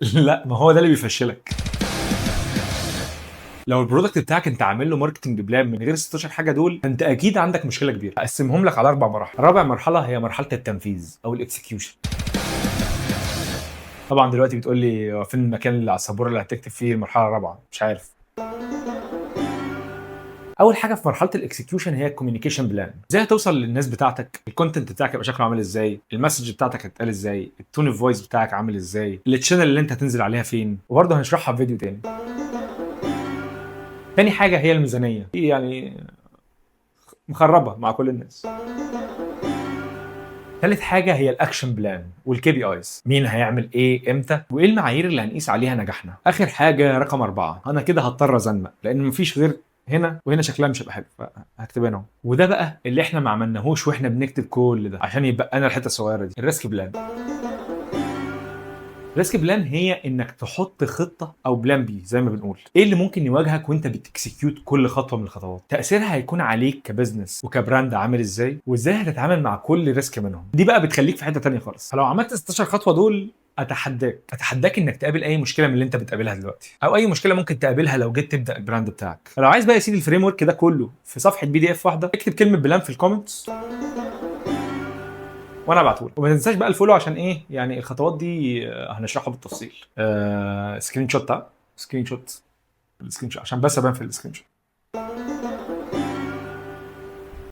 لا، ما هو ده اللي بيفشلك. لو البرودكت بتاعك انت عامل له ماركتنج بلان من غير 16 حاجه دول، انت اكيد عندك مشكله كبيره. هقسمهم لك على 4 مراحل. رابع مرحله هي مرحله التنفيذ او الاكسكيوشن. طبعا دلوقتي بتقول لي هو فين المكان اللي على السبوره اللي هتكتب فيه المرحله الرابعه؟ مش عارف. اول حاجه في مرحله الاكسكيوشن هي الكوميونيكيشن بلان. ازاي هتوصل للناس بتاعتك، الكونتنت بتاعك يبقى شكله عامل ازاي، المسج بتاعتك هتتقال ازاي، التون اوف فويس بتاعك عامل ازاي، التشانل اللي انت هتنزل عليها فين، وبرضه هنشرحها في فيديو تاني. تاني حاجه هي الميزانيه، دي يعني مخربه مع كل الناس. ثالث حاجه هي الاكشن بلان والكي بي ايز، مين هيعمل ايه امتى وايه المعايير اللي هنقيس عليها نجاحنا. اخر حاجه رقم 4، انا كده هضطر ازنق لان مفيش غير هنا وهنا شكلها مش هيبقى حلو، فهكتب هنا اهو. وده بقى اللي احنا ما عملناهوش واحنا بنكتب كل ده عشان يبقى انا الحته الصغيره دي، الريسك بلان. ريسك بلان هي انك تحط خطه او بلان بي زي ما بنقول، ايه اللي ممكن يواجهك وانت بتكسكيوت كل خطوه من الخطوات، تاثيرها هيكون عليك كبزنس وكبراند عامل ازاي، وازاي هتتعامل مع كل ريسك منهم. دي بقى بتخليك في حته تانية خالص. فلو عملت 16 خطوه دول، اتحداك انك تقابل اي مشكله من اللي انت بتقابلها دلوقتي، او اي مشكله ممكن تقابلها لو جيت تبدا البراند بتاعك. فلو عايز بقى يا سيدي الفريم ورك ده كله في صفحه بي دي اف واحده، اكتب كلمه بلان في الكومنتس وانا ابعتهولك. وما تنساش بقى الفولو، عشان ايه يعني الخطوات دي هنشرحها بالتفصيل. سكرين شوت، سكرين شوت، السكرين شوت عشان بس ابان في السكرين شوت.